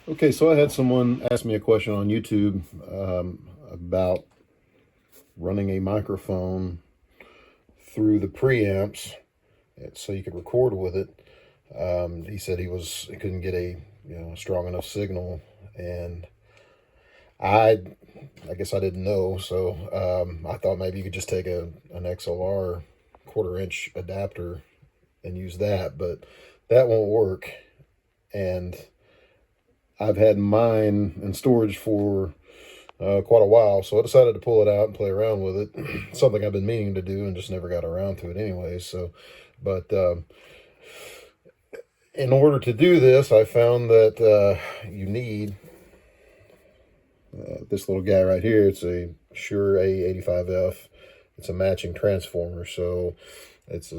Okay, so I had someone ask me a question on YouTube about running a microphone through the preamps so you could record with it. He said he couldn't get a strong enough signal, and I guess I didn't know, so I thought maybe you could just take an XLR 1/4 inch adapter and use that, but that won't work. And I've had mine in storage for quite a while, so I decided to pull it out and play around with it. Something I've been meaning to do and just never got around to it anyway. But in order to do this, I found that you need this little guy right here. It's a Shure A85f. It's a matching transformer, so it's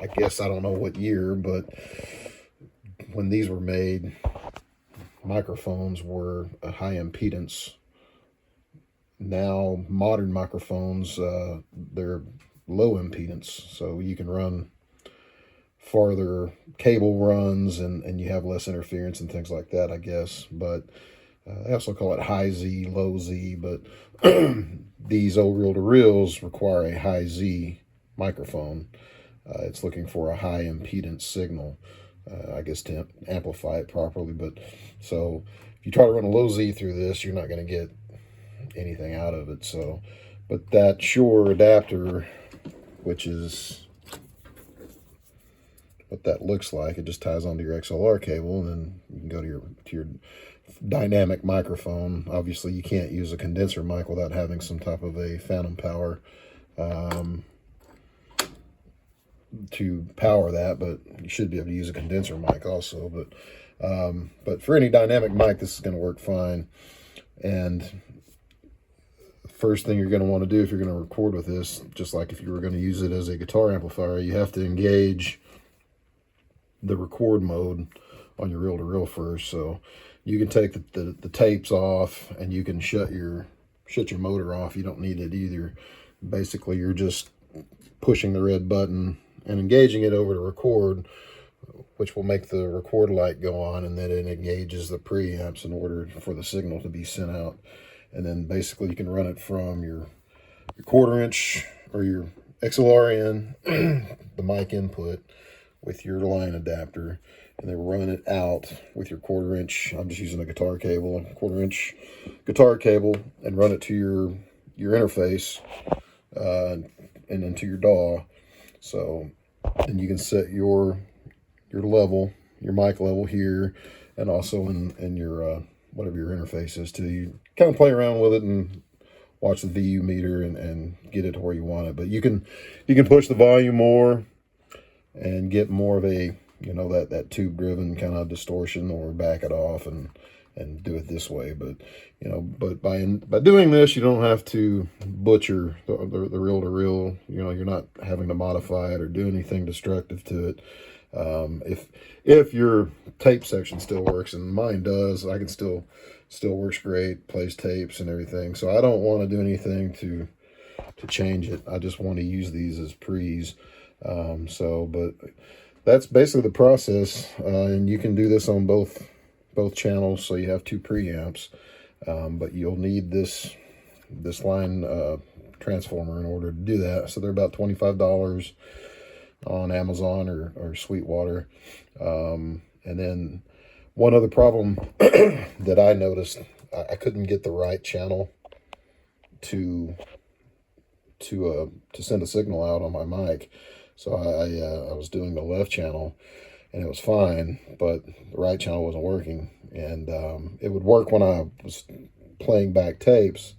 I guess I don't know what year, but when these were made, microphones were a high impedance. Now modern microphones, they're low impedance, so you can run farther cable runs and you have less interference and things like that, I guess. But they also call it high Z, low Z, but these old reel-to-reels require a high Z microphone. It's looking for a high impedance signal, I guess, to amplify it properly. But so if you try to run a low Z through this, you're not going to get anything out of it. So, but that Shure adapter, which is what that looks like, it just ties onto your XLR cable, and then you can go to your dynamic microphone. Obviously, you can't use a condenser mic without having some type of a phantom power to power that, but you should be able to use a condenser mic also. But for any dynamic mic, this is going to work fine. And first thing you're going to want to do if you're going to record with this, just like if you were going to use it as a guitar amplifier, you have to engage the record mode on your reel-to-reel first. So you can take the tapes off, and you can shut your motor off. You don't need it either. Basically, you're just pushing the red button and engaging it over to record, which will make the record light go on, and then it engages the preamps in order for the signal to be sent out. And then basically you can run it from your 1/4 inch or your XLR in, the mic input, with your line adapter, and then run it out with your 1/4 inch. I'm just using a guitar cable, a 1/4 inch guitar cable, and run it to your interface and into your DAW. So then you can set your level, your mic level here, and also in your whatever your interface is too. You kind of play around with it and watch the VU meter and get it to where you want it. But you can push the volume more and get more of a that tube driven kind of distortion, or back it off and do it this way. But but by doing this, you don't have to butcher the reel-to-reel. You're not having to modify it or do anything destructive to it. If your tape section still works, and mine does, I can still works great, plays tapes and everything. So I don't want to do anything to change it. I just want to use these as pre's. But that's basically the process, and you can do this on both channels, so you have 2 preamps. But you'll need this line transformer in order to do that. So they're about $25 on Amazon or Sweetwater. And then one other problem that I noticed, I couldn't get the right channel to send a signal out on my mic. So I was doing the left channel, and it was fine, but the right channel wasn't working. And it would work when I was playing back tapes,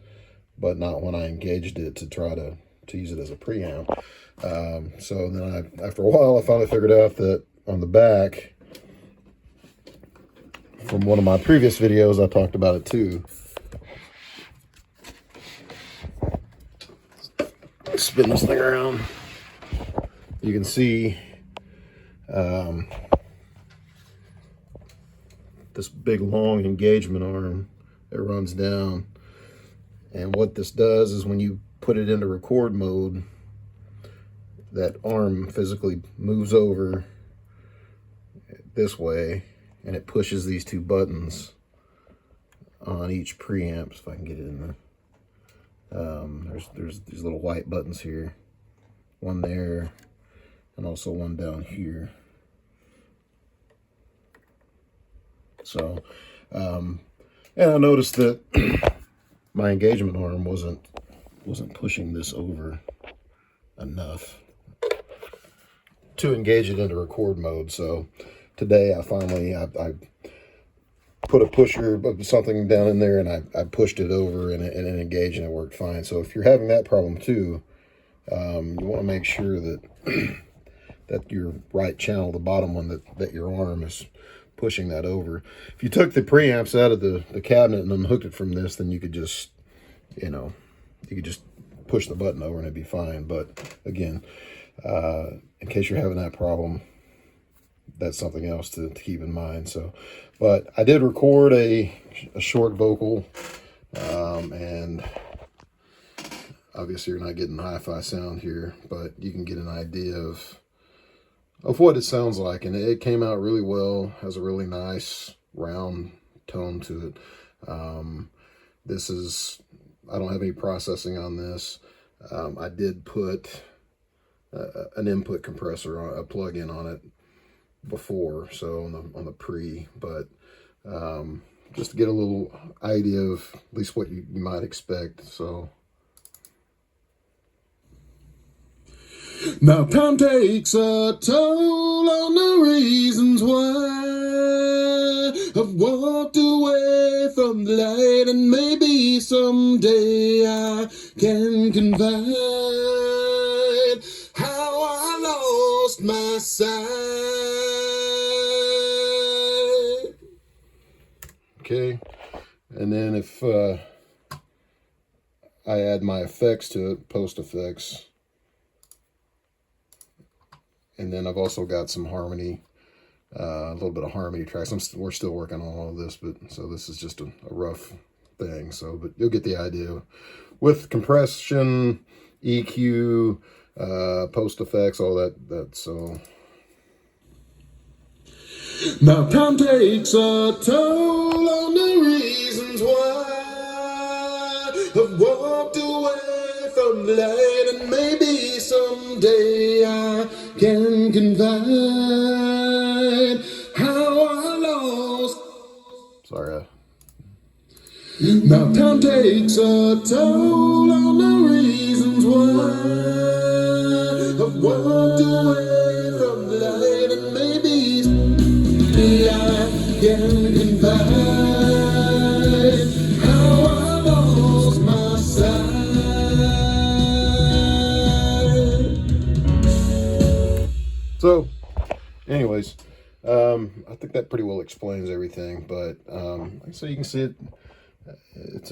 but not when I engaged it to try to use it as a preamp. So then after a while, I finally figured out that on the back, from one of my previous videos, I talked about it too. Spin this thing around. You can see this big long engagement arm that runs down. And what this does is when you put it into record mode, that arm physically moves over this way, and it pushes these two buttons on each preamp. If I can get it in there. There's these little white buttons here, one there, and also one down here. So, and I noticed that my engagement arm wasn't pushing this over enough to engage it into record mode. So today I finally I put a pusher, something down in there, and I pushed it over and it engaged, and it worked fine. So if you're having that problem too, you want to make sure that that your right channel, the bottom one, that your arm is pushing that over. If you took the preamps out of the cabinet and unhooked it from this, then you could just, you know, you could just push the button over and it'd be fine. But again, in case you're having that problem, that's something else to keep in mind. So, but I did record a short vocal, and obviously you're not getting hi-fi sound here, but you can get an idea of what it sounds like, and it came out really well. Has a really nice round tone to it. This is, I don't have any processing on this. I did put an input compressor on, a plug-in on it before, so on the pre, but just to get a little idea of at least what you might expect. So now time takes a toll on the reasons why I've walked away from the light, and maybe someday I can confide how I lost my sight. Okay, and then if I add my effects to it, post effects, and then I've also got some harmony, a little bit of harmony tracks. We're still working on all of this, but so this is just a rough thing. So, but you'll get the idea with compression, EQ, post effects, all that. So now time takes a toll on the reasons why I've walked away from the light, and maybe someday I can confide how I lost. Sorry. Now time takes a toll on the reasons why I've walked away from the light, and maybe I can confide how I lost my sight. So, anyways, I think that pretty well explains everything. But so you can see it. It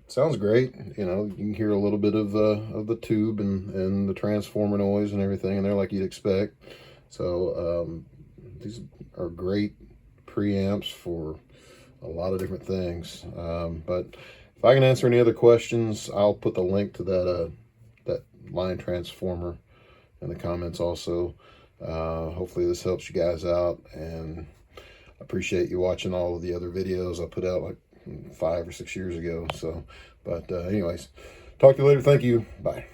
sounds great. You know, you can hear a little bit of the tube and the transformer noise and everything in there, like you'd expect. So these are great preamps for a lot of different things. But if I can answer any other questions, I'll put the link to that line transformer in the comments also. Hopefully this helps you guys out, and I appreciate you watching all of the other videos I put out like 5 or 6 years ago. So, but anyways, talk to you later. Thank you. Bye.